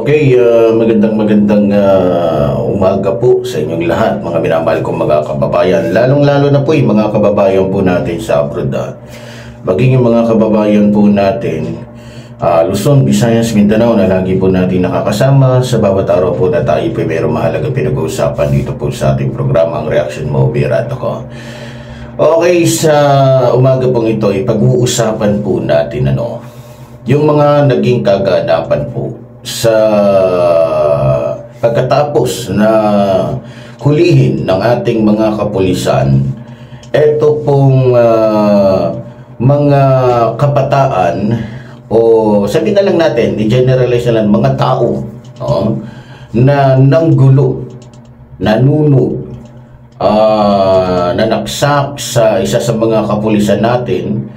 Okay, magandang umaga po sa inyong lahat, mga minamahal kong mga kababayan. Lalong-lalo na po yung mga kababayan po natin sa abroad. Maging yung mga kababayan po natin, Luzon, Visayas, Mindanao, na lagi po natin nakakasama sa bawat araw po na tayo po mayroong mahalaga pinag-uusapan dito po sa ating programa, ang Reaction Mo, Birato ko. Okay, sa umaga pong ito, pag-uusapan po natin yung mga naging kaganapan po sa pagkatapos na hulihin ng ating mga kapulisan ito pong mga kabataan, o sabihin na lang natin, i-generalize na lang, mga tao na nanggulo, nanunog, nanaksak sa isa sa mga kapulisan natin,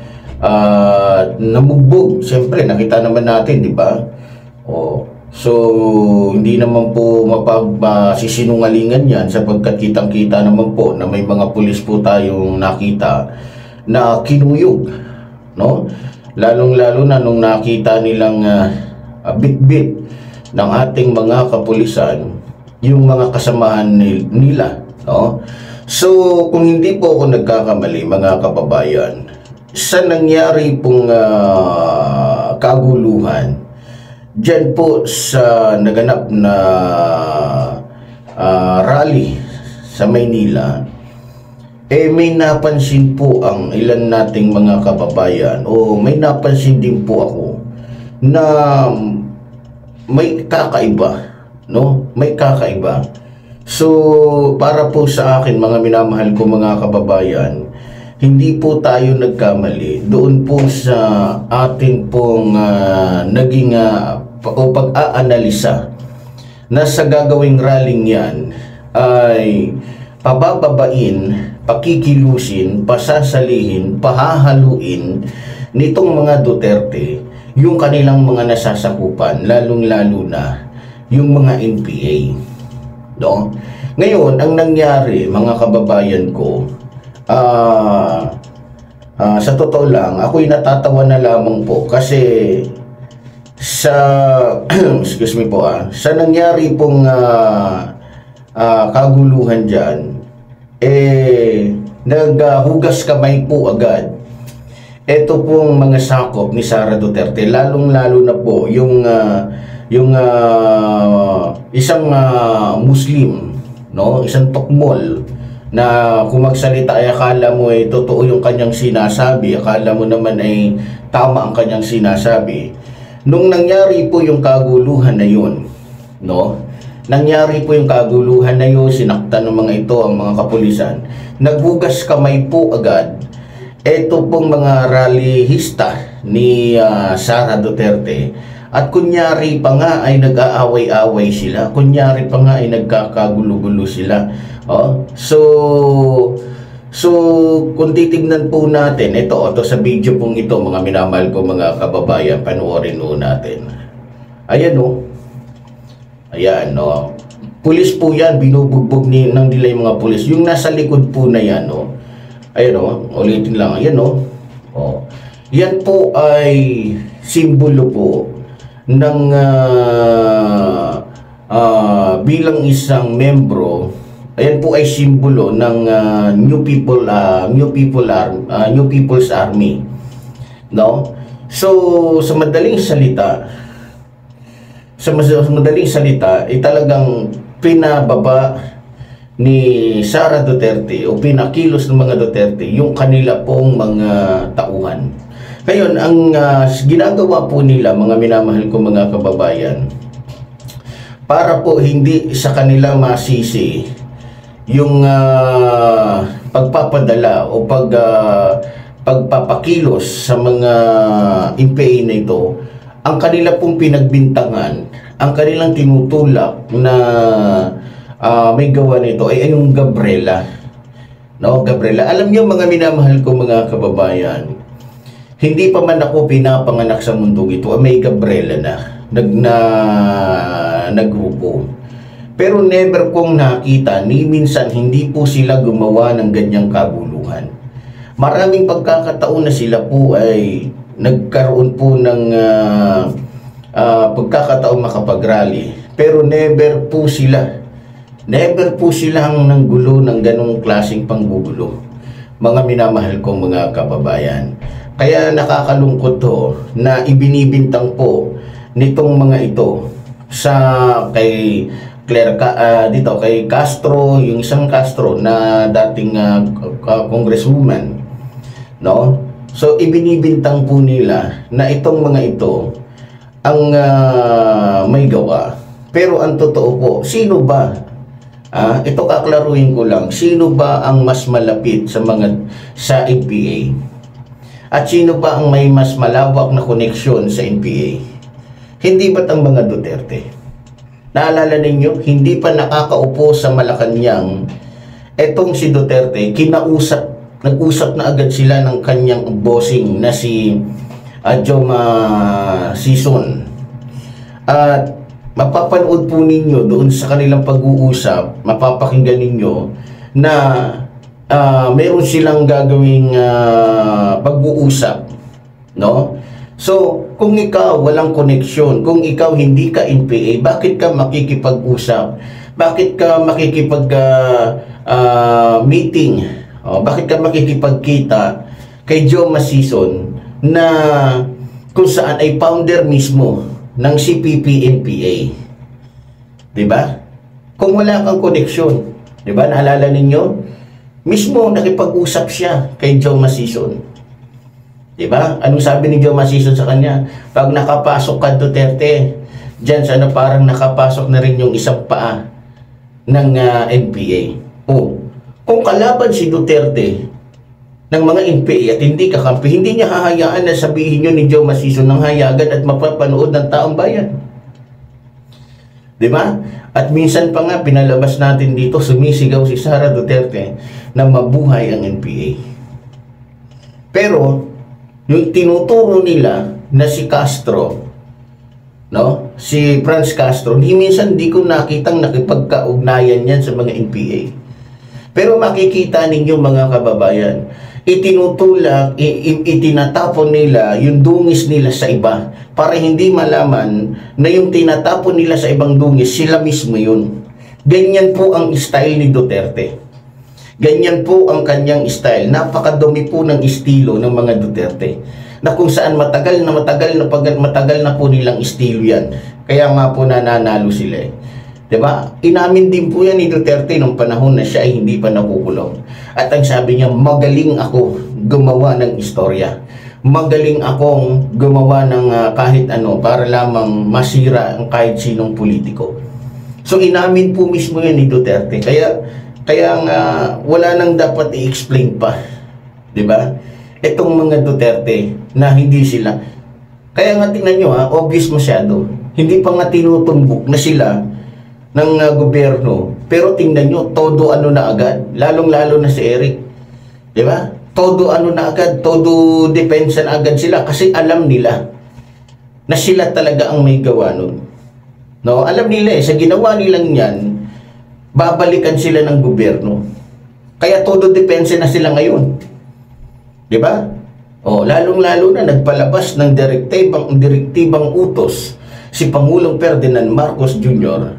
namugbog. Siyempre, nakita naman natin, di ba? So, hindi naman po mapagsisinungalingan yan, sapagkat kitang-kita naman po na may mga pulis po tayong nakita na kinuyog, no? Lalong-lalo na nung nakita nilang bit-bit ng ating mga kapulisan yung mga kasamahan nila, no? So, kung hindi po ako nagkakamali, mga kababayan, sa nangyari pong kaguluhan diyan po sa naganap na rally sa Maynila, may napansin po ang ilan nating mga kababayan, o may napansin din po ako na may kakaiba, no? May kakaiba. So, para po sa akin, mga minamahal ko mga kababayan, hindi po tayo nagkamali doon po sa ating pong naging o pag-aanalisa na sa gagawing rallying yan ay pabababain, pakikilusin, pasasalihin, pahahaluin nitong mga Duterte yung kanilang mga nasasakupan, lalong-lalo na yung mga NPA, no? Ngayon, ang nangyari, mga kababayan ko, sa totoo lang, ako'y natatawa na lamang po kasi sa excuse me po, sa nangyari pong kaguluhan dyan, naghugas kamay po agad ito pong mga sakop ni Sara Duterte, lalong-lalo na po yung isang Muslim, no? Isang tukmol na kung magsalita ay akala mo ay totoo yung kanyang sinasabi, akala mo naman ay tama ang kanyang sinasabi. Nung nangyari po yung kaguluhan na yun, no? Nangyari po yung kaguluhan na yun, sinaktan ng mga ito, ang mga kapulisan, naghugas kamay po agad eto pong mga rallyista ni Sara Duterte, at kunyari pa nga ay nag-aaway-away sila, kunyari pa nga ay nagkakagulo-gulo sila. So kung titignan po natin ito sa video pong ito, mga minamahal ko mga kababayan, panoorin po natin. Ayan ayan pulis po yan, binubugbog ng nila yung mga pulis. Yung nasa likod po na yan, ayan ulitin lang, ayan yan po ay simbolo po ng bilang isang membro. Ayan po ay simbolo ng New People's Army, no? So sa madaling salita, talagang pinababa ni Sara Duterte o pinakilos ng mga Duterte yung kanila pong mga tauhan. Ngayon, ang ginagawa po nila, mga minamahal ko mga kababayan, para po hindi sa kanila masisi yung pagpapadala o pagpapakilos sa mga NPA na ito, ang kanila pong pinagbintangan, ang kanilang tinutulak na may gawa nito ay yung Gabriela. No, Gabriela. Alam niyo mga minamahal ko mga kababayan, hindi pa man ako pinapanganak sa mundo ito, may Gabriela na grupo. Pero never kong nakita, ni minsan hindi po sila gumawa ng ganyang kabuluhan. Maraming pagkakataon na sila po ay nagkaroon po ng pagkakataon makapag-rally. Pero never po silang nanggulo ng ganong klaseng panggugulo. Mga minamahal kong mga kababayan. Kaya nakakalungkot to na ibinibintang po nitong mga ito sa kay Castro, yung isang Castro na dating congresswoman, no? So ibinibintang po nila na itong mga ito ang may gawa. Pero ang totoo po, sino ba? Ito kaklaruhin ko lang, sino ba ang mas malapit sa NPA? At sino ba ang may mas malawak na koneksyon sa NPA? Hindi ba't ang mga Duterte? Naalala ninyo, hindi pa nakakaupo sa Malacanang, etong si Duterte, nag-usap na agad sila ng kanyang bossing na si Joma Sison. At mapapanood po ninyo doon sa kanilang pag-uusap, mapapakinggan ninyo na meron silang gagawing pag-uusap, no? So, kung ikaw walang koneksyon, kung ikaw hindi ka NPA, bakit ka makikipag-usap? Bakit ka makikipag-meeting? Bakit ka makikipagkita kay Joma Sison na kung saan ay founder mismo ng CPP-NPA? Diba? Kung wala kang koneksyon, diba? Naalala ninyo? Mismo nakipag-usap siya kay Joma Sison. Diba? Anong sabi ni Joma Sison sa kanya? Pag nakapasok ka Duterte, dyan sa parang nakapasok na rin yung isang paa ng NPA. Kung kalaban si Duterte ng mga NPA at hindi kakampi, hindi niya hahayaan na sabihin yun ni Joma Sison ng hayagan at mapapanood ng taong bayan. Diba? At minsan pa nga pinalabas natin dito, sumisigaw si Sara Duterte na mabuhay ang NPA. Pero yung tinuturo nila na si Castro, no? Si Franz Castro, minsan di ko nakitang nakipagkaugnayan yan sa mga NPA. Pero makikita ninyo mga kababayan, itinutulak, itinatapon nila yung dungis nila sa iba para hindi malaman na yung tinatapon nila sa ibang dungis, sila mismo yun. Ganyan po ang style ni Duterte. Ganyan po ang kanyang style. Napakadumi po ng estilo ng mga Duterte. Na kung saan matagal na po nilang estilo yan. Kaya nga po nananalo sila. Diba? Inamin din po yan ni Duterte nung panahon na siya ay hindi pa nakukulong. At ang sabi niya, magaling ako gumawa ng istorya. Magaling akong gumawa ng kahit ano para lamang masira ang kahit sinong politiko. So inamin po mismo yan ni Duterte. Kaya nga wala nang dapat i-explain pa. 'Di ba? Itong mga Duterte na hindi sila. Kaya nga tingnan niyo obvious masyado. Hindi pa nga tinutumbok na sila ng gobyerno. Pero tingnan niyo, todo ano na agad, lalong-lalo na si Eric. 'Di ba? Todo ano na agad, todo depensa na agad sila kasi alam nila na sila talaga ang may gawa nun. No, alam nila sa ginawa nilang 'yan, babalikan sila ng gobyerno. Kaya todo depensa na sila ngayon. 'Di ba? Lalong-lalo na nagpalabas ng direktibang utos si Pangulong Ferdinand Marcos Jr.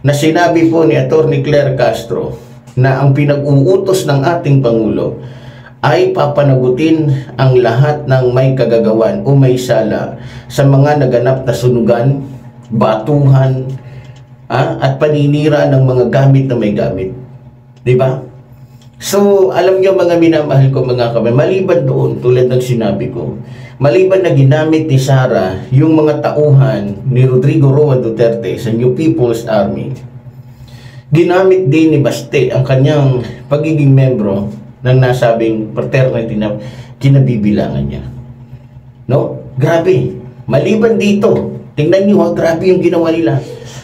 na sinabi po ni Atty. Claire Castro na ang pinag-uutos ng ating Pangulo ay papanagutin ang lahat ng may kagagawan o may sala sa mga naganap na sunugan, batuhan, at paninira ng mga gamit na may gamit. Diba? So, alam niyo mga minamahal ko mga kababayan, maliban doon, tulad ng sinabi ko, maliban na ginamit ni Sara yung mga tauhan ni Rodrigo Roa Duterte sa New People's Army, ginamit din ni Baste ang kanyang pagiging membro ng nasabing fraternity na kinabibilangan niya. No? Grabe. Maliban dito, tingnan niyo ha, grabe yung ginawa nila.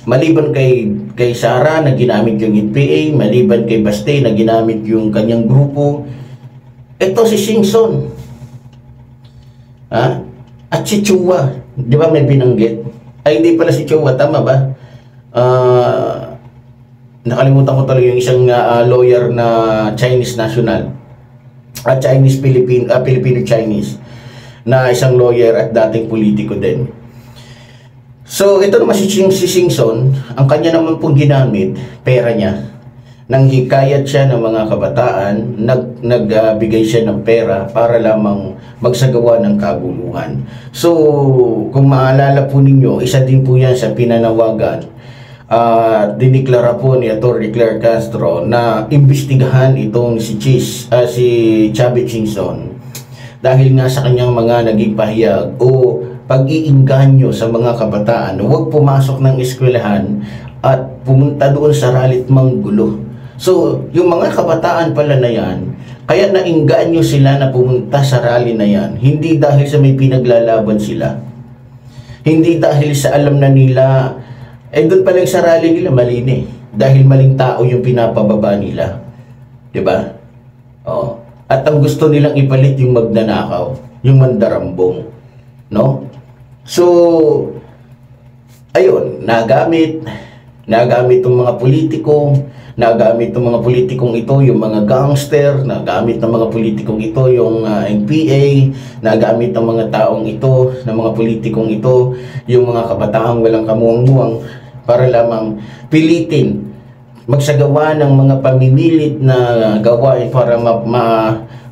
Maliban kay Sara na ginamit yung NPA, maliban kay Baste na ginamit yung kanyang grupo, ito si Singson. Ha? At si Chua, di ba may binanggit? Ay, hindi pala si Chua, tama ba? Nakalimutan ko talaga yung isang lawyer na Chinese national. Filipino-Chinese na isang lawyer at dating politiko din. So, ito naman si Singson, ang kanya naman pong ginamit, pera niya. Nang hikayat siya ng mga kabataan, nagbigay siya ng pera para lamang magsagawa ng kaguluhan. So, kung maalala po ninyo, isa din po yan sa pinanawagan. Diniklara po ni Atty. Claire Castro na imbestigahan itong si Chavit Singson dahil nga sa kanyang mga naging pahayag o pag-iinganyo sa mga kabataan, huwag pumasok ng eskwelahan at pumunta doon sa ralit manggulo. So, yung mga kabataan pala na yan, kaya nainganyo sila na pumunta sa rally na yan, hindi dahil sa may pinaglalaban sila, hindi dahil sa alam na nila, doon pa lang sa rally nila, mali na dahil maling tao yung pinapababa nila. Diba? Oh. At ang gusto nilang ipalit yung magnanakaw, yung mandarambong. No? So, ayun, nagamit ng mga politiko, nagamit ng mga politikong ito yung mga gangster, nagamit ng mga politikong ito yung NPA, nagamit ng mga taong ito, ng mga politikong ito, yung mga kabataang walang kamuang-muang para lamang pilitin magsagawa ng mga pamimilit na gawain para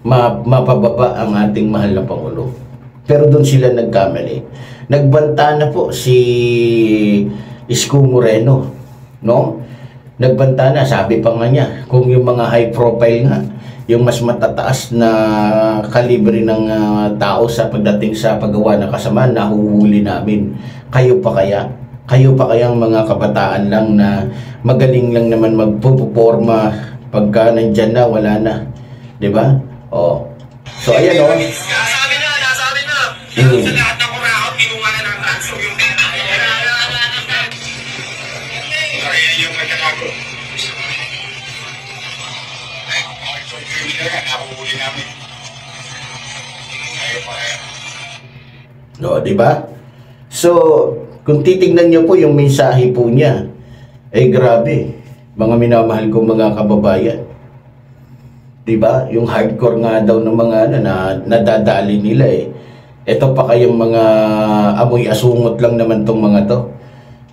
mapababa ang ating mahal na Pangulo. Pero doon sila nagkamali. Nagbanta na po si Isko Moreno, no? Nagbanta na, sabi pa nga niya, kung yung mga high profile nga, yung mas matataas na kalibre ng tao sa pagdating sa paggawa ng kasamaan, nahuhuli namin. Kayo pa kayang mga kabataan lang na magaling lang naman magpuporma pagka nandyan na, wala na. Diba? Oh. So, ayan o. Nasabi na. Sa lahat ng kurakot, kinuha na ng ransom yung pera. Kaya yung magkakago. Ay, criminal yan, nakuhuli namin. Kayo pa kaya. No, diba? So, kung titignan nyo po yung mensahe po niya, grabe, mga minamahal kong mga kababayan. Diba? Yung hardcore nga daw ng mga nadadali nila Ito pa kayong mga amoy asungot lang naman tong mga to.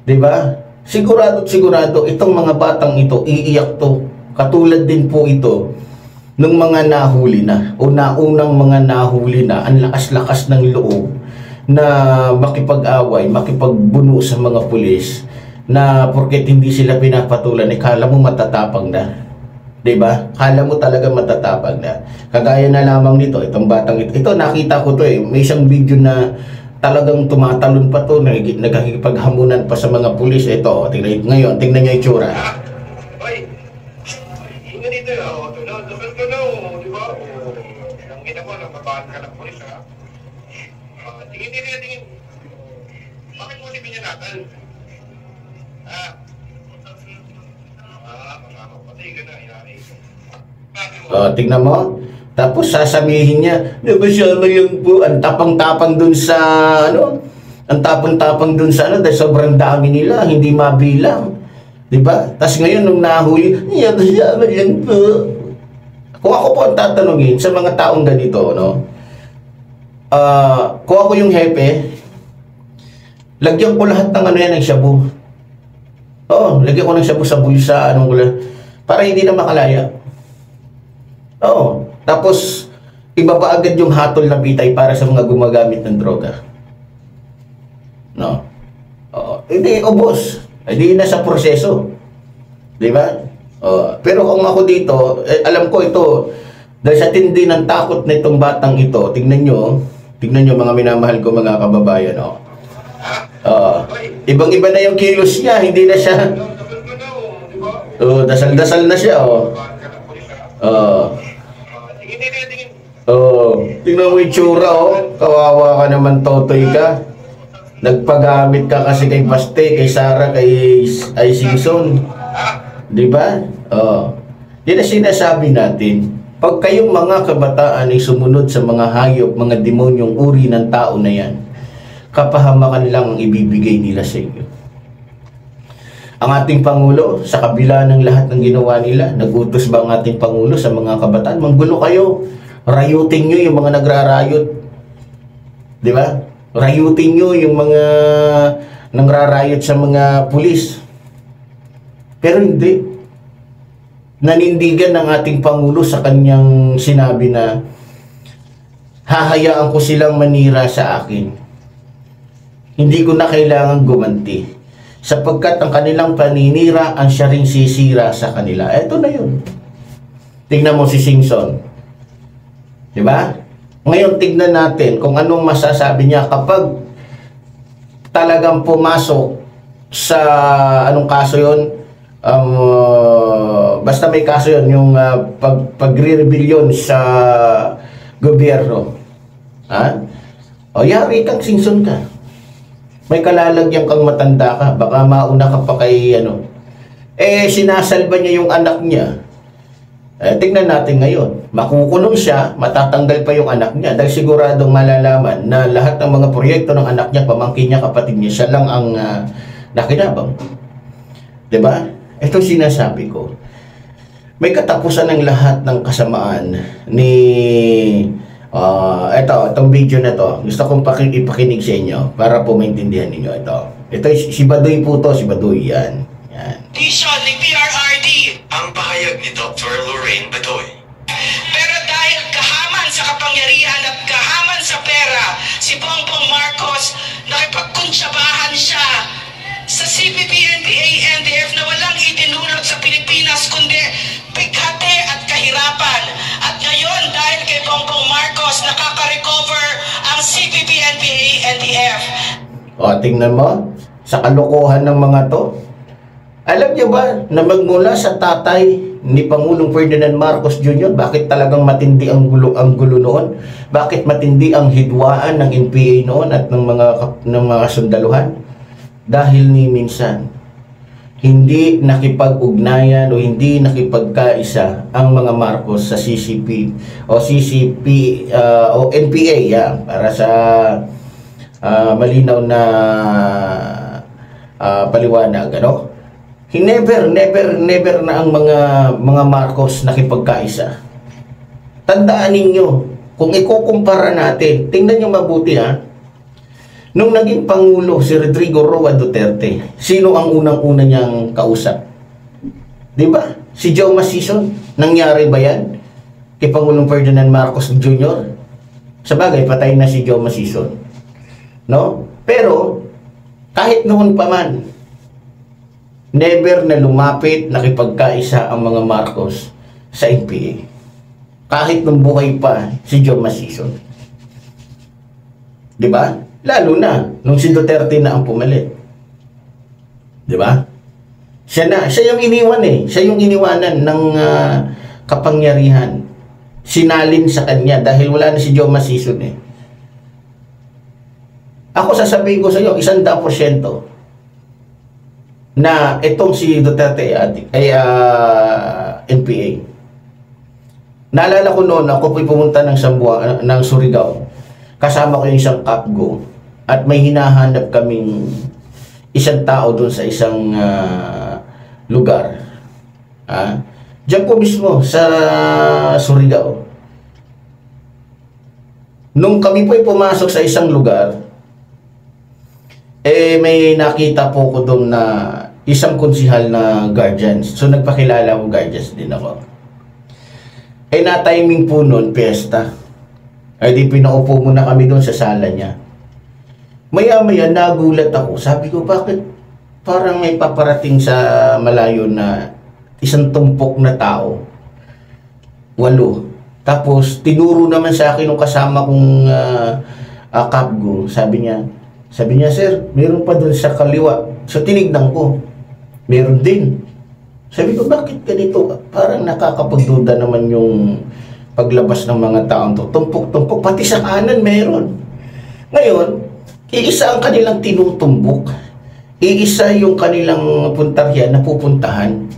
Diba? Sigurado itong mga batang ito, iiyak to. Katulad din po ito nung mga nahuli na o naunang mga nahuli na, ang lakas-lakas ng loob na makipag-away, makipagbuno sa mga pulis na porket hindi sila pinapatulan, kala mo matatapang na. Diba? Kala mo talaga matatapang na. Kagaya na lamang nito, itong batang ito. Ito, nakita ko to May isang video na talagang tumatalon pa to, nagkakipaghamunan pa sa mga pulis. Ito, tingnan nyo yung tsura. Hoy! Inga dito tunaw, di ba? Ang kita mo, nagbabahan ka ng pulis, ha? Tingin. Bakit mo si Pinyanatan? Patay ka na, inari. Tingnan mo. Tapos sasabihin niya, nabasama lang po, ang tapang-tapang dun sa, ang tapang-tapang dun sa, dahil sobrang dami nila, hindi mabilang. Diba? Tapos ngayon, nung nahuli, nabasama lang po. Kung ako po ang tatanungin sa mga taong ganito, kung ako yung hepe, lagyan ko lahat ng yan ng shabu. Lagyan ko ng shabu sa bulsa, para hindi na makalaya. Tapos, ibaba agad yung hatol na bitay para sa mga gumagamit ng droga. Hindi, ubos. Hindi na sa proseso. Diba? Pero kung ako dito, alam ko ito, dahil sa tindi ng takot na itong batang ito, tignan nyo mga minamahal ko mga kababayan. Ibang-iba na yung kilos niya, hindi na siya. Dasal-dasal na siya. Oh, tingnan mo yung tsura, oh. Kawawa ka naman, Totoy ka. Nagpagamit ka kasi kay Baste, kay Sara, kay Simpson. Di ba? Oh. Yan ang sinasabi natin. Pag kayong mga kabataan ay sumunod sa mga hayop, mga demonyong uri ng tao na yan, kapahamakan lang ang ibibigay nila sa inyo. Ang ating Pangulo, sa kabila ng lahat ng ginawa nila, nagutos ba ang ating Pangulo sa mga kabataan? Manggulo kayo. Rayutin nyo yung mga nagrarayot. Di ba? Rayutin nyo yung mga nangrarayot sa mga pulis. Pero hindi. Nanindigan ng ating Pangulo sa kanyang sinabi na hahayaan ko silang manira sa akin. Hindi ko na kailangan gumanti. Sapagkat ang kanilang paninira ang siya ring sisira sa kanila. Eto na yun. Tignan mo si Simpson. Diba? Ngayon tignan natin kung anong masasabi niya kapag talagang pumasok sa anong kaso yun. Basta may kaso yun, yung pagre-rebellion sa gobyerno. Ha? O yari kang Simpson ka. May kalalagyan kang matanda ka. Baka mauna ka pa kay ano. Sinasalba niya yung anak niya. Tingnan natin ngayon. Makukulong siya, matatanggal pa yung anak niya. Dahil siguradong malalaman na lahat ng mga proyekto ng anak niya, pamangkin niya, kapatid niya, siya lang ang nakinabang. Diba? Ito sinasabi ko. May katapusan ng lahat ng kasamaan ni... itong video na to, gusto kong ipakinig sa inyo para po maintindihan ninyo ito. Ito si Baduy po to, si Baduy, yan. Vision ni PRRD Ang pahayag ni Dr. Lorraine Badoy. pero dahil kahaman sa kapangyarihan at kahaman sa pera, si Bongbong Marcos nakipagkuntsabahan siya sa CPP, NPA, NDF na walang itinulot sa Pilipinas kundi bighati at kahirapan. At ngayon dahil kay Bongbong Marcos nakaka-recover ang CPP, NPA, NDF. O, tingnan mo, sa kalokohan ng mga to. Alam niyo ba na magmula sa tatay ni Pangulong Ferdinand Marcos Jr., bakit talagang matindi ang gulo noon? Bakit matindi ang hidwaan ng NPA noon at ng mga sundaluhan? Dahil ni minsan hindi nakipag-ugnayan o hindi nakipagkaisa ang mga Marcos sa CCP o o NPA, para sa malinaw na paliwanag, ano? Never na ang mga Marcos nakipagkaisa. Tandaan ninyo, kung ikukumpara natin, tingnan nyo mabuti ha. Nung naging Pangulo si Rodrigo Roa Duterte, sino ang unang-una niyang kausap? Diba? Si Joe Masison. Nangyari ba yan kay Pangulong Ferdinand Marcos Jr.? Sabagay, patay na si Joe Masison. No? Pero, kahit noon pa man, never na lumapit, nakipagkaisa ang mga Marcos sa NPA. Kahit nung buhay pa si Joe Masison. Diba? Lalo na nung si Duterte na ang pumalit. Diba? Siya yung iniwan Siya yung iniwanan ng kapangyarihan. Sinalin sa kanya dahil wala na si Joe Masison Ako sasabihin ko sa iyo, 100% na itong si Duterte ay NPA. Naalala ko noon, ako po'y pumunta ng Surigao. Kasama ko yung isang kapgo at may hinahanap kaming isang tao doon sa isang lugar. Diyan po mismo sa Surigao. Nung kami po'y pumasok sa isang lugar, may nakita po ko doon na isang konsihal na guardians. So nagpakilala ko, guardians din ako. Na-timing po noon, piyesta. Di pinaupo muna kami doon sa sala niya. Maya-maya nagulat ako. Sabi ko, bakit parang may paparating sa malayo na isang tumpok na tao? 8. Tapos tinuro naman sa akin yung kasama kong kapgo. Sabi niya, sir, meron pa doon sa kaliwa. So tinignan ko, meron din. Sabi ko, bakit ganito? Parang nakakapagduda naman yung paglabas ng mga taong to, tumpok-tumpok, pati sa kanan meron. Ngayon, iisa ang kanilang tinutumbok, iisa yung kanilang puntarya na pupuntahan.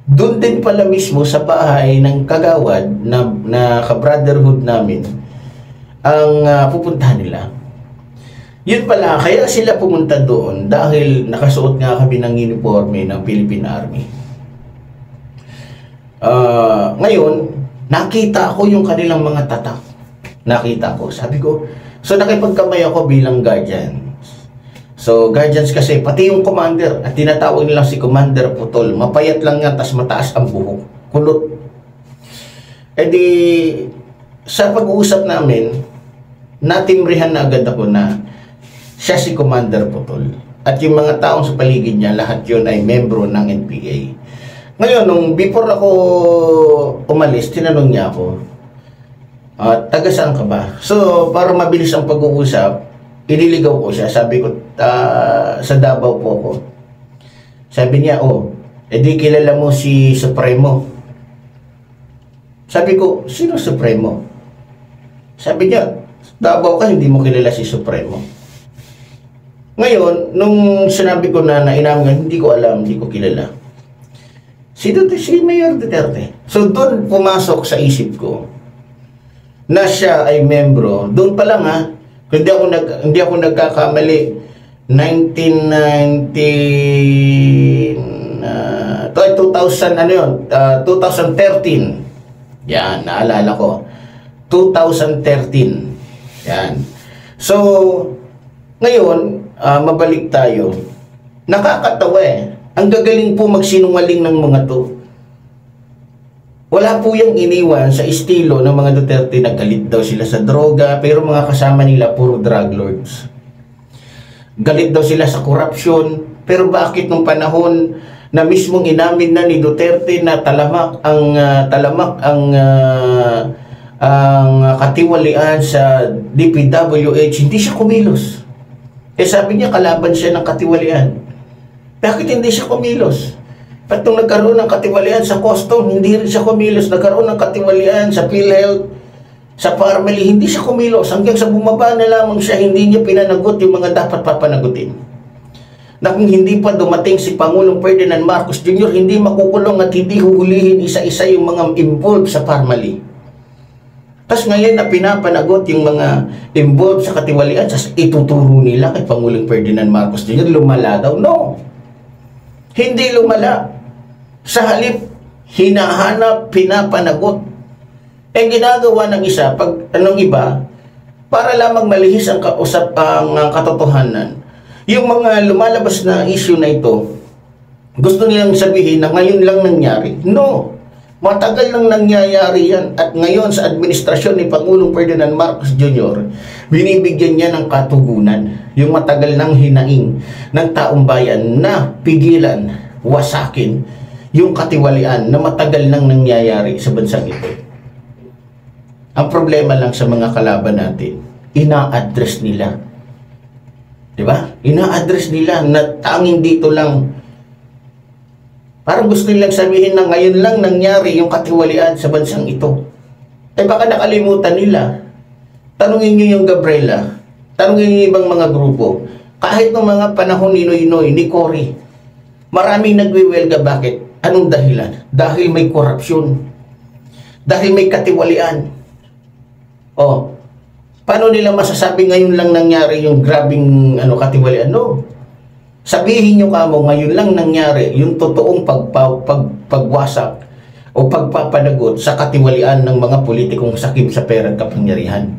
Doon din pala mismo sa bahay ng kagawad na ka-brotherhood namin ang pupuntahan nila. Yun pala, kaya sila pumunta doon dahil nakasuot nga kami ng uniforme ng Philippine Army. Ngayon, nakita ko yung kanilang mga tatak. Nakita ko. Sabi ko, so nakipagkamay ako bilang guardian. So, guardians kasi, pati yung commander, at tinatawag nila si Commander Putol, mapayat lang yan, tas mataas ang buhok. Kulot. E di, sa pag-uusap namin, natimbrihan na agad ako na siya si Commander Putol. At yung mga taong sa paligid niya, lahat yun ay membro ng NPA. Ngayon, nung before ako umalis, tinanong niya ako, taga saan ka ba? So, para mabilis ang pag-uusap, iniligaw ko siya. Sabi ko, sa Davao po ako. Sabi niya, edi kilala mo si Supremo. Sabi ko, sino Supremo? Sabi niya, Davao ka, hindi mo kilala si Supremo. Ngayon, nung sinabi ko na inamin, hindi ko alam, hindi ko kilala. Si Mayor Duterte. So, doon pumasok sa isip ko na siya ay membro. Doon pa lang hindi ako nagkakamali. 2013. Yan, naalala ko. 2013. Yan. So, ngayon, mabalik tayo. Nakakatawa Ang gagaling po magsinungaling ng mga to. Wala po yung iniwan sa estilo ng mga Duterte na galit daw sila sa droga, pero mga kasama nila puro drug lords. Galit daw sila sa corruption, pero bakit nung panahon na mismong inamin na ni Duterte na talamak ang katiwalian sa DPWH, hindi siya kumilos. Sabi niya kalaban siya ng katiwalian. Bakit hindi siya kumilos? At nung nagkaroon ng katiwalian sa custom, hindi rin siya kumilos. Nagkaroon ng katiwalian sa PhilHealth, sa Parmeli, hindi siya kumilos. Hanggang sa bumaba na lamang siya, hindi niya pinanagot yung mga dapat papanagutin. Na kung hindi pa dumating si Pangulong Ferdinand Marcos Jr., hindi makukulong at hindi huhulihin isa-isa yung mga involved sa Parmeli. Tapos ngayon na pinapanagot yung mga involved sa katiwalian, ituturo nila kay Pangulong Ferdinand Marcos Jr., lumala daw. No! Hindi lumala. Sa halip, hinahanap, pinapanagot. Ginagawa ng isa, pag anong iba, para lamang malihis ang katotohanan. Yung mga lumalabas na issue na ito, gusto nilang sabihin na ngayon lang nangyari. No! Matagal nang nangyayari yan. At ngayon sa administrasyon ni Pangulong Ferdinand Marcos Jr., binibigyan niya ng katugunan yung matagal nang hinaing ng taong bayan na pigilan, wasakin yung katiwalian na matagal nang nangyayari sa bansang ito. Ang problema lang sa mga kalaban natin, ina-address nila. Diba? Ina-address nila na tanging dito lang. Parang gusto nilang sabihin na ngayon lang nangyari yung katiwalian sa bansang ito. Baka nakalimutan nila. Tanungin nyo yung Gabriela. Tanungin nyo yung ibang mga grupo. Kahit ng mga panahon ni Noynoy, ni Cory, maraming nagwiwelga. Bakit? Anong dahilan? Dahil may korupsyon. Dahil may katiwalian. Paano nila masasabi ngayon lang nangyari yung grabing katiwalian? No. Sabihin nyo kamo, ngayon lang nangyari yung totoong pagwasak o pagpapanagot sa katiwalian ng mga politikong sakim sa pera at kapangyarihan.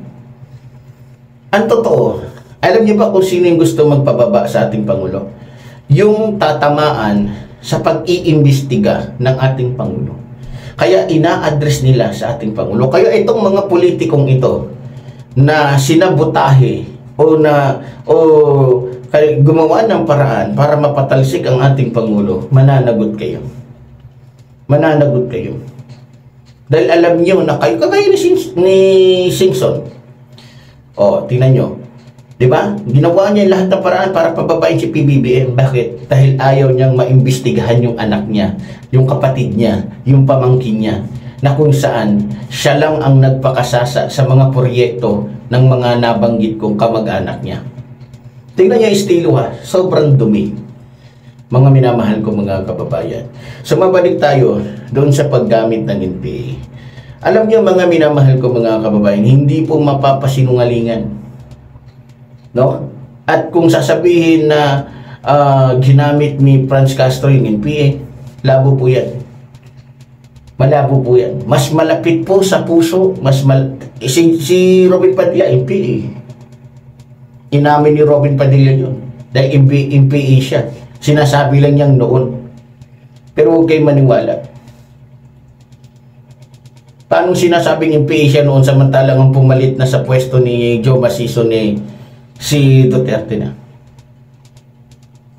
Ang totoo, alam niyo ba kung sino yung gusto magpababa sa ating Pangulo? Yung tatamaan sa pag-iimbestiga ng ating Pangulo. Kaya ina-address nila sa ating Pangulo. Kaya itong mga politikong ito na sinabotahe kaya gumawa ng paraan para mapatalsik ang ating Pangulo, mananagot kayo. Mananagot kayo. Dahil alam nyo na kayo, kagaya ni Simpson. Tingnan nyo. Diba? Ginawa niya lahat ng paraan para pababain si PBBM. Bakit? Dahil ayaw niyang maimbestigahan yung anak niya, yung kapatid niya, yung pamangkin niya, na kung saan siya lang ang nagpakasasa sa mga proyekto ng mga nabanggit kong kamag-anak niya. Tingnan niya estilo ha, sobrang dumi. Mga minamahal ko mga kababayan. So mabalik tayo doon sa paggamit ng NPA. Alam niyo mga minamahal ko mga kababayan, hindi po mapapasinungalingan. No? At kung sasabihin na ginamit ni Franz Castro yung NPA, labo po yan. Malabo po yan. Mas malapit po sa puso, si Robin Padilla, NPA. Inamin ni Robin Padilla yun. Dahil NPA siya. Sinasabi lang niyang noon. Pero huwag kayo maniwala. Paano sinasabing NPA siya noon samantalang ang pumalit na sa pwesto ni Joe Maciso ni si Duterte na?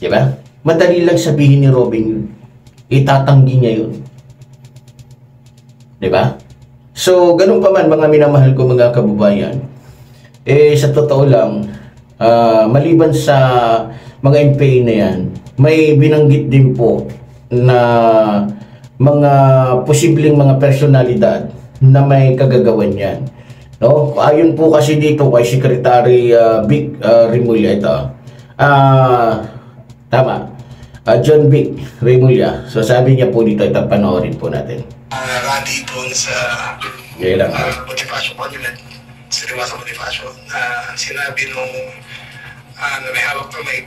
Diba? Madali lang sabihin ni Robin yun. Itatanggi niya yun. Diba? So, ganun pa man mga minamahal ko mga kababayan, sa totoo lang, maliban sa mga NPA na yan, may binanggit din po na mga posibleng mga personalidad na may kagagawan yan. No? Ayon po kasi dito kay Secretary Vic Remulla ito. Tama. John Vic Remulla. So sabi niya po dito, ito panoorin po natin. Rally doon sa Bonifacio Monument, sa Liwasa Bonifacio, na sinabi nung na may hawak na may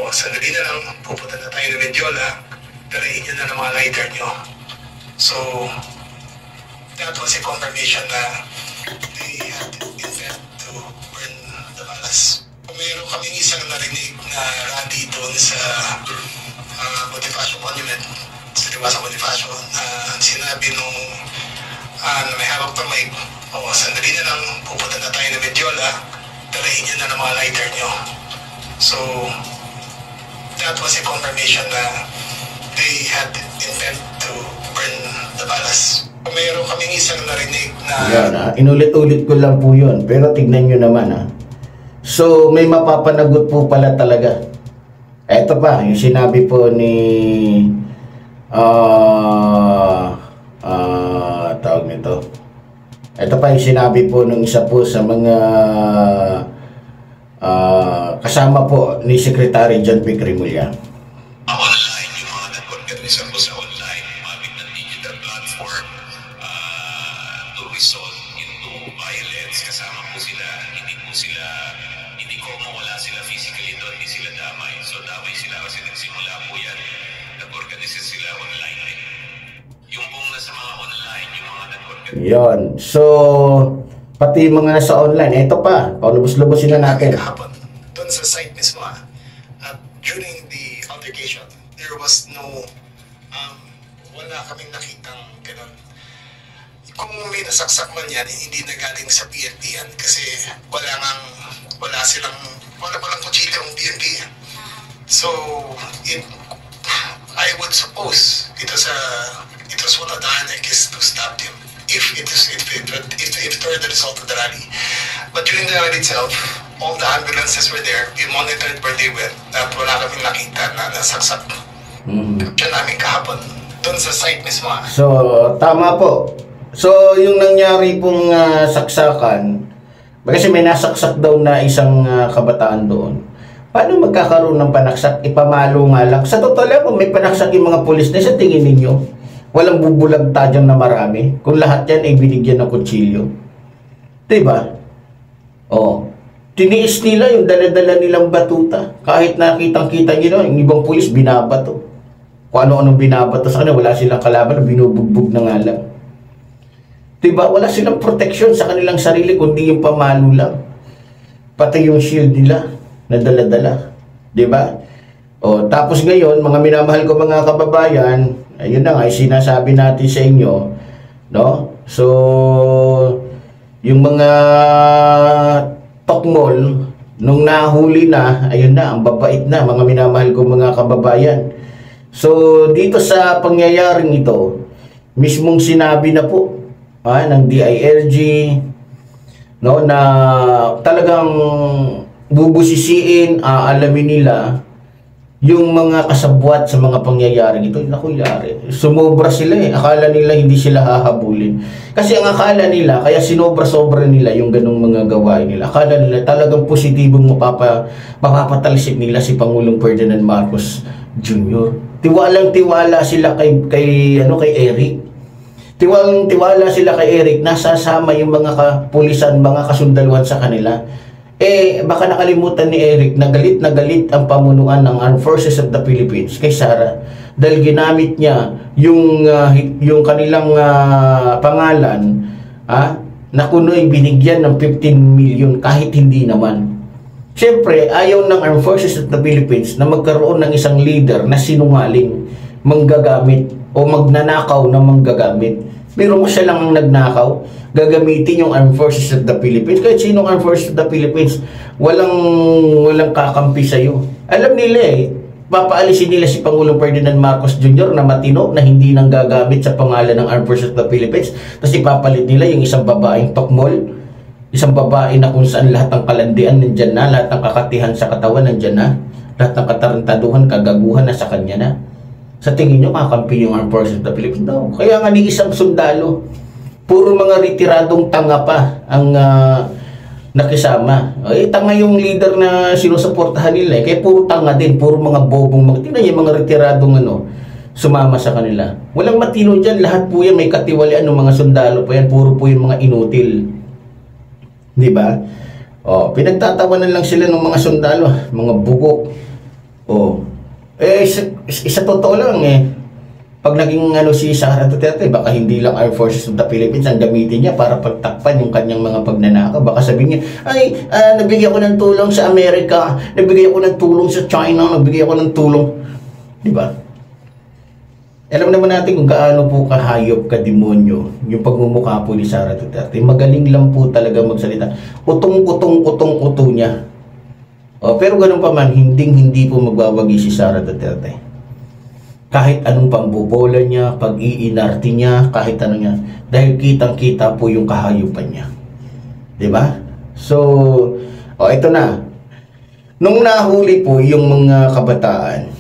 sandali na lang, pupunta na tayo ng Mendiola, dalahin nyo na ng mga lighter nyo. So, that was a confirmation na they had intent to burn the palace. Meron kaming isang narinig na rally doon sa Bonifacio Monument, sa Liwasa Bonifacio, na sinabi nung na may hawak na may sandali na lang, pupunta na tayo ng Mendiola, dalahin nyo na ng mga lighter nyo. So, that was a confirmation na they had intent to burn the palace. Meron kaming isang narinig na... Yan inulit-ulit ko lang po yun. Pero tignan nyo naman So, may mapapanagot po pala talaga. Eto pa, yung sinabi po ni... tawag nito. Ito pa yung sinabi po ng isa po sa mga... kasama po ni Secretary John Vic Remulla. Online, yung mga nag-organisa po sa online, umabit ng digital platform to result into violence. Kasama po sila, hindi ko mawala sila physically doon, hindi sila damay. So damay sila kasi nagsimula po yan, nag-organisa sila online. Yung pong nasa mga online, yung mga nag-organisa. Yon. So, pati yung mga nasa online, ito pa, paulubos-lubosin na natin. Kahapon, doon sa site mismo at during the altercation, there was no, wala kaming nakitang ganun. Kung may nasaksak man yan, hindi na galing sa PNP yan kasi wala palang kutsilyo ang PNP. So, I would suppose it was one of the anarchists who stabbed him. If it were the result of the rally. But during the rally itself, all the ambulances were there. We monitored where they went. At wala kaming nakita na nasaksak. Diyan namin kahapon. Doon sa site mismo. So, tama po. So, yung nangyari pong saksakan, kasi may nasaksak daw na isang kabataan doon. Paano magkakaroon ng panaksak? Ipamalo nga lang. Sa totoo lang, kung may panaksak yung mga pulis na sa tingin ninyo, walang bubulag tadyang na marami. Kung lahat yan ay binigyan ng kutsilyo. Diba? Tiniis nila yung dala-dala nilang batuta. Kahit nakitang-kita nyo, yung ibang pulis binabato. Kung ano-anong binabato sa kanila, wala silang kalaban, binubugbog na nga lang. Diba? Wala silang proteksyon sa kanilang sarili, kundi yung pamalo lang. Pati yung shield nila na dala-dala. Diba? Tapos ngayon, mga minamahal ko mga kababayan, ayun na nga, sinasabi natin sa inyo, no? So, yung mga tokmol, nung nahuli na, ayun na, ang babait na, mga minamahal ko mga kababayan. So, dito sa pangyayaring ito, mismong sinabi na po ng DILG, no, na talagang bubusisiin, alamin nila yung mga kasabwat sa mga pangyayari ito, naku yari, sumobra sila eh. Akala nila hindi sila hahabulin. Kasi ang akala nila, kaya sinobra-sobra nila yung ganong mga gawain nila. Akala nila talagang positibong mapapatalsik nila si Pangulong Ferdinand Marcos Jr. Tiwalang-tiwala sila kay Eric. Tiwalang-tiwala sila kay Eric, nasasama yung mga kapulisan, mga kasundaluhan sa kanila. Baka nakalimutan ni Eric na galit ang pamunuan ng Armed Forces of the Philippines kay Sara dahil ginamit niya yung kanilang pangalan na kuno'y binigyan ng 15 million kahit hindi naman. Siyempre, ayaw ng Armed Forces of the Philippines na magkaroon ng isang leader na sinungaling, manggagamit o magnanakaw na manggagamit. Pero mo siya lang ang nagnakaw, gagamitin yung Armed Forces of the Philippines. Kahit sinong Armed Forces of the Philippines, walang kakampi sa'yo. Alam nila papaalisin nila si Pangulong Ferdinand Marcos Jr. na matino, na hindi nang gagamit sa pangalan ng Armed Forces of the Philippines. Tapos ipapalit nila yung isang babaeng tokmol, isang babae na kung saan lahat ng kalandian nandyan na, lahat ng kakatihan sa katawan nandyan na, lahat ng katarantaduhan, kagaguhan na sa kanya na. Sa tingin nyo, kakampi yung Armed Forces of the Philippines? No. Kaya nga ni isang sundalo, puro mga retiradong tanga pa ang nakisama. Tanga yung leader na sinusuportahan nila. Kaya puro tanga din, puro mga bobong. Tingnan yung mga retiradong sumama sa kanila. Walang matino dyan. Lahat po yan may katiwalian ng mga sundalo pa yan. Puro po yung mga inutil. Di ba? Pinagtatawanan lang sila ng mga sundalo, mga bugok. Isa totoo lang pag naging si Sara Duterte, baka hindi lang Armed Forces of the Philippines ang gamitin niya para pagtakpan yung kanyang mga pagnanakaw. Baka sabihin niya, nabigyan ko ng tulong sa Amerika, nabigyan ko ng tulong sa China, nabigyan ko ng tulong. Di ba? Alam naman natin kung gaano po kahayop, kademonyo yung pagmumukha po ni Sara Duterte. Magaling lang po talaga magsalita. Utong-utong niya. Pero ganun pa man, hindi po magbawagi si Sara Duterte. Kahit anong pambobola niya, pag-iinarte niya, kahit ano niya. Dahil kitang-kita po yung kahayupan niya. Diba? So, ito na. Nung nahuli po yung mga kabataan,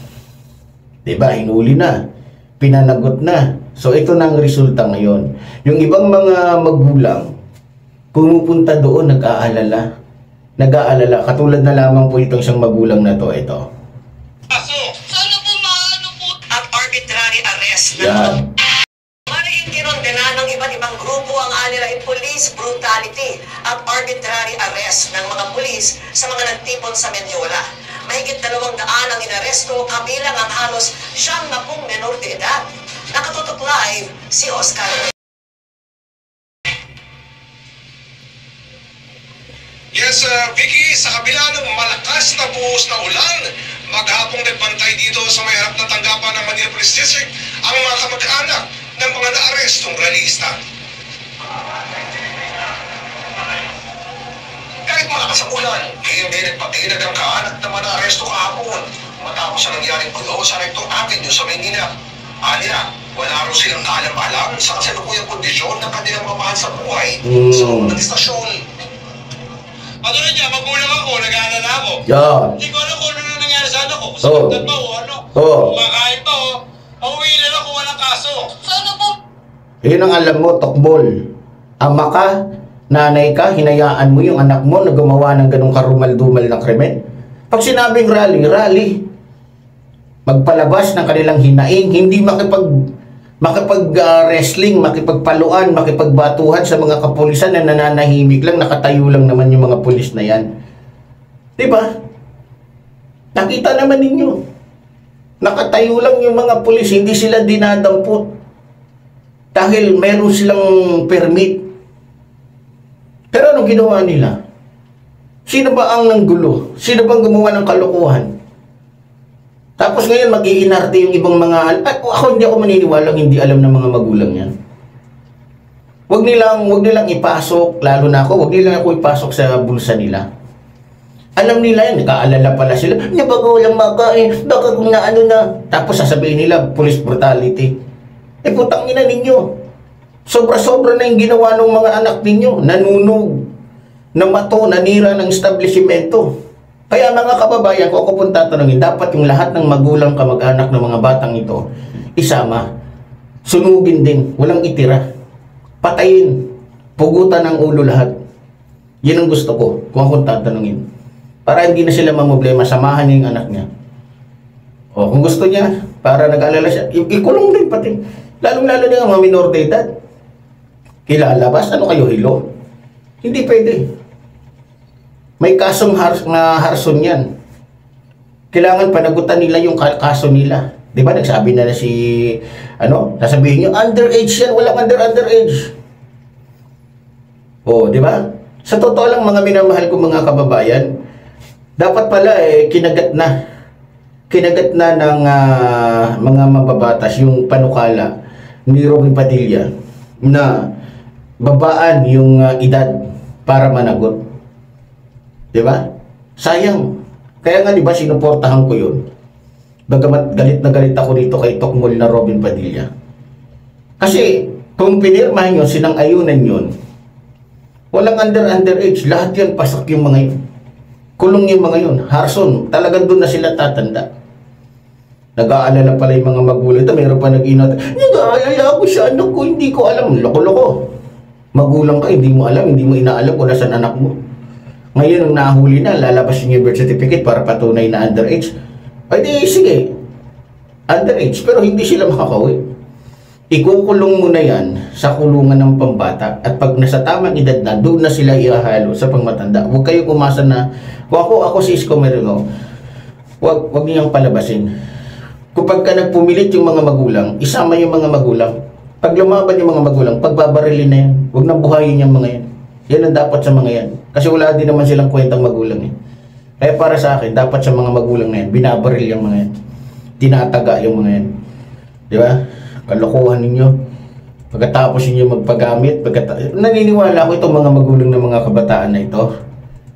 diba, hinuli na, pinanagot na. So, ito na ang resulta ngayon. Yung ibang mga magulang, pumupunta doon, nag-aalala. Katulad na lamang po itong isang magulang na to, ito. Sana po maano po at arbitrary arrest Yan. Mariing kinondena ng iba't ibang grupo ang anilaing police brutality at arbitrary arrest ng mga pulis sa mga nagtipon sa Mendiola. Mahigit 200 ang inaresto, kabilang ang halos 70 menor de edad. Nakatutok live si Oscar. Yes, Vicky, sa kabila ng malakas na buhos na ulan, maghapong nagbantay dito sa may harap na tanggapan ng Manila Police District ang mga kamag-anak ng mga naarestong ralista. Kahit malakas ang ulan, hindi nagpatinag ang kaanak ng mga naaresto kahapon matapos ang nangyaring gulo sa Rector Avenue sa Maynila. Anila, wala rin silang kaalam-alam sa kasalukuyang kondisyon ng kanilang mamahal sa buhay sa unang istasyon. Ano na niya, magulang ako, nag-aalala ako. Hindi ko alam kung ano na nangyari sa anak ko. Saktan ba o ano? Kumakain pa o. Pauwi na lang kung walang kaso. Sana po? Yun ang alam mo, Tokbol. Ama ka, nanay ka, hinayaan mo yung anak mo na gumawa ng ganong karumal-dumal na krimen. Pag sinabing rally, magpalabas ng kanilang hinaing, hindi makipag-wrestling, makipagpaluan, makipagbatuhan sa mga kapulisan na nananahimik lang, nakatayo lang naman yung mga pulis na yan. Diba? Nakita naman ninyo. Nakatayo lang yung mga pulis, hindi sila dinadampot. Dahil meron silang permit. Pero anong ginawa nila? Sino ba ang nanggulo? Sino bang gumawa ng kalokohan? Tapos ngayon mag-iinarte yung ibang mga... hindi ako maniniwala hindi alam ng mga magulang yan. Huwag nilang ipasok, lalo na ako, huwag nilang ako ipasok sa bulsa nila. Alam nila yan, nag-aalala pala sila. Baka walang makain, baka kung na ano na. Tapos sasabihin nila, police brutality. Putang ina ninyo. Sobra-sobra na yung ginawa ng mga anak ninyo. Nanunog, namato, nanira ng establishmento. Kaya mga kababayan, kung ako pong tatanungin, dapat yung lahat ng magulang kamag-anak ng mga batang ito, isama. Sunugin din, walang itira. Patayin, pugutan ng ulo lahat. Yan ang gusto ko, kung akong tatanungin. Para hindi na sila mamblema, samahan niya yung anak niya. O kung gusto niya, para nag-alala siya, ikulong din pati. Lalong-lalo na yung mga minor de edad. Kilalabas, ano kayo, hilo? Hindi pwede. May kasong harson yan. Kailangan panagutan nila yung kaso nila. Di ba, nagsabi na si, sasabihin nyo, underage yan, walang underage. O, di ba? Sa totoo lang, mga minamahal ko mga kababayan, dapat pala kinagat na ng mga mababatas yung panukala ni Robin Padilla na babaan yung edad para managot. Di ba? Sayang. Kaya nga di ba sinuportahan ko yun. Bagamat galit na galit ako dito kay Tokmol na Robin Padilla. Kasi kung pinirmahan yun, sinang-ayunan yun, walang underage, lahat yan pasok yung mga yun. Kulong yung mga yun. Harson, talagang doon na sila tatanda. Nag-aalala pala yung mga magulang. Ito, mayroon pa nag-inot. Nag-aalala ko sa anak ko, hindi ko alam. Loko-loko. Magulang ka, hindi mo alam, hindi mo inaalam kung nasan anak mo. Ngayon, nung nahuli na, lalabas yung birth certificate para patunay na underage. Ay di, sige. Underage, pero hindi sila makakauwi. Ikukulong mo na yan sa kulungan ng pambata at pag nasa tamang edad na, doon na sila ihahalo sa pangmatanda. Huwag kayo umasa na, kung ako si Isko Merino, huwag niyang palabasin. Kapag ka nagpumilit yung mga magulang, isama yung mga magulang. Pag lumaban yung mga magulang, pagbabarilin na yan. Huwag nang buhayin yung mga yan. Yan ang dapat sa mga yan. Kasi wala din naman silang kwentang magulang eh. Kaya para sa akin, dapat sa mga magulang na yan, binabaril yung mga yan. Tinataga yung mga yan. Di ba? Kalokohan ninyo. Pagkatapos ninyo magpagamit, naniniwala ko itong mga magulang ng mga kabataan na ito.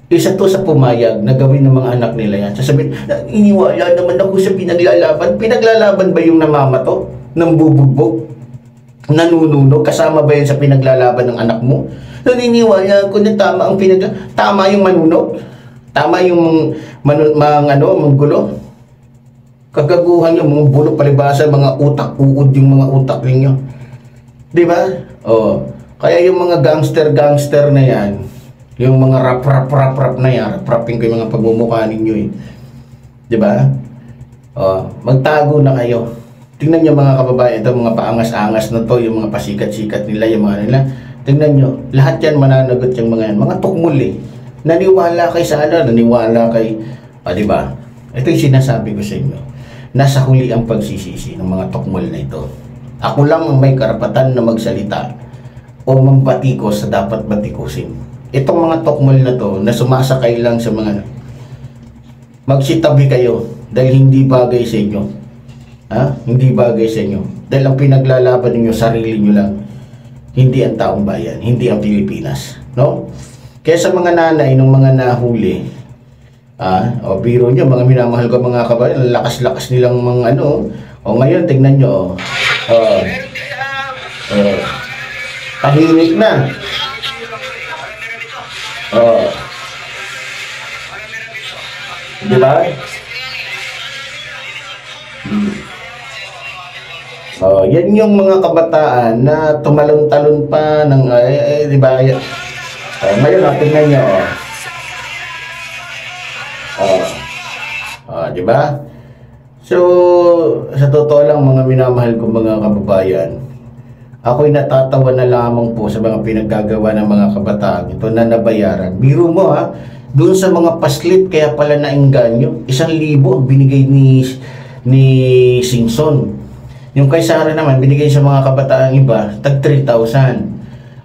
Isa to sa pumayag na gawin ng mga anak nila yan. Sasabihin, iniwala naman ako sa pinaglalaban. Pinaglalaban ba yung namamato? Nang bubugbog? Nanununog? Kasama ba yan sa pinaglalaban ng anak mo? Naniniwala ako na tama ang tama yung manunog? Tama yung manggulo? Kagaguhan yung mga bulok palibasa, mga utak-uod yung mga utak ninyo. Di ba? Oh. Kaya yung mga gangster na yan, yung mga rap na yan, rapping ko yung mga pagmumukha ninyo eh. Di ba? Oh, magtago na kayo. Tingnan nyo mga kababayan, ito mga paangas-angas na to, yung mga pasikat-sikat nila, yung mga nila. Tingnan nyo, lahat yan mananagot yung mga yan. Mga tukmul eh. Naniwala kay sana, naniwala kay, di ba? Ito yung sinasabi ko sa inyo. Nasa huli ang pagsisisi ng mga tukmul na ito. Ako lang ang may karapatan na magsalita o mambatikos sa dapat batikusin. Itong mga tukmul na to na sumasakay lang sa mga magsitabi kayo dahil hindi bagay sa inyo. Hindi bagay sa inyo. Dahil ang pinaglalaban ninyo, sarili nyo lang. Hindi ang taong bayan, hindi ang Pilipinas. No? Kaya sa mga nanay ng mga nahuli, biro nyo, mga minamahal ko mga kabayan, lakas-lakas nilang mga ngayon, tignan nyo, tahimik na. Di ba? Yan yung mga kabataan na tumalon-talon pa ng, di ba? Ngayon, tingnan nyo, di ba? So, sa totoo lang mga minamahal ko mga kababayan, ako'y natatawa na lamang po sa mga pinaggagawa ng mga kabataan ito na nabayaran. Biro mo doon sa mga paslit kaya pala naengganyo, 1,000 binigay ni Singson. Yung kay Sara naman, binigay sa mga kabataan iba, tag 3,000.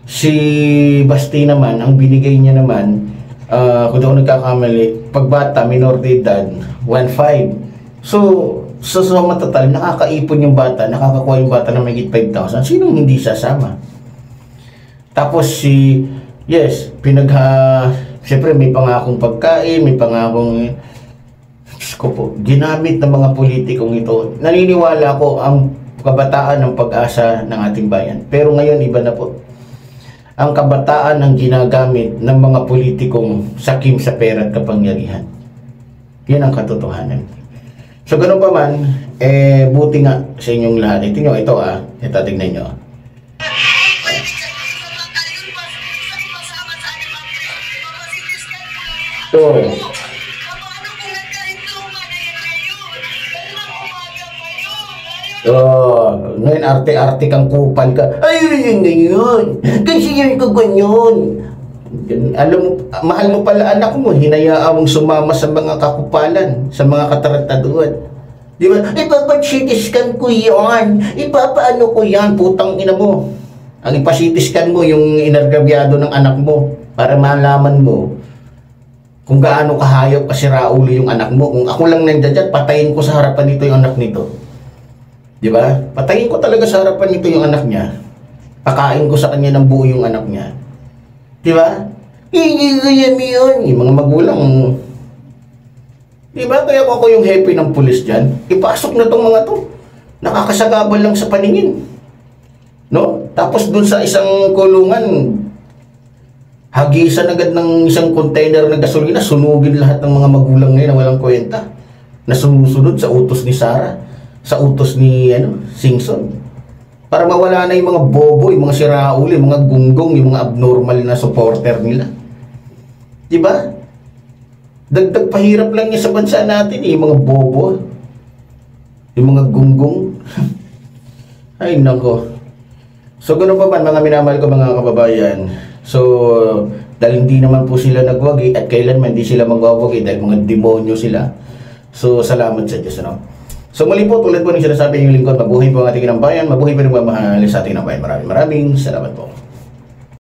Si Basti naman, ang binigay niya naman, kung di ako nagkakamali, pagbata, minor de edad, 1,500. So, sa suma total, nakakaipon yung bata, nakakakuha yung bata na may 5,000. Sinong hindi sasama? Tapos siyempre may pangakong pagkain, may pangakong, ginamit ng mga politikong ito. Naniniwala ko ang kabataan ng pag-asa ng ating bayan. Pero ngayon, iba na po. Ang kabataan ang ginagamit ng mga politikong sakim sa pera at kapangyarihan. Yan ang katotohanan. So, ganun pa man, buti nga sa inyong lahat. Ito nyo, ito ito, tignan nyo. So, ngayon arte-arte kang kupal ka. Ay, yun ngayon. Kasi yun ko ganyan. Alam mo, mahal mo pala anak mo, hinayaan mong sumama sa mga kakupalan, sa mga katarataduan. Di ba? Ipapag-CT-scan ko yan. Ipapaano ko yan, putang ina mo. Ang ipa-CT-scan mo yung inargabyado ng anak mo para malaman mo kung gaano kahayop kasi raulo yung anak mo. Kung ako lang nandiyan dyan, patayin ko sa harapan nito yung anak nito. Di ba? Patayin ko talaga sa harapan nito yung anak niya. Pakain ko sa kanya ng buo yung anak niya. Di ba? Hindi ko yan yun. Yung mga magulang. Di ba? Kaya ako yung happy ng pulis dyan. Ipasok na tong mga to. Nakakasagabal lang sa paningin. No? Tapos dun sa isang kulungan, hagisan agad ng isang container na gasolina, sunugin lahat ng mga magulang ngayon na walang kwenta. Na sumusunod sa utos ni Sarah. Sa utos ni Singson. Para mawala na yung mga bobo, yung mga siraulo, yung mga gunggong, yung mga abnormal na supporter nila. Diba? Dagdag pahirap lang niya sa bansa natin, yung mga bobo. Yung mga gunggong. Ay, nako. So, ganun pa man, mga minamahal ko mga kababayan. So, dahil hindi naman po sila nagwagi at kailanman hindi sila magwawagi dahil mga demonyo sila. So, salamat sa Diyos, So muli po, tulad po ng sinasabi ng lingkod, mabuhay po ang ating inang bayan, mabuhay po ng mamahal sa ating inang bayan. Maraming salamat po.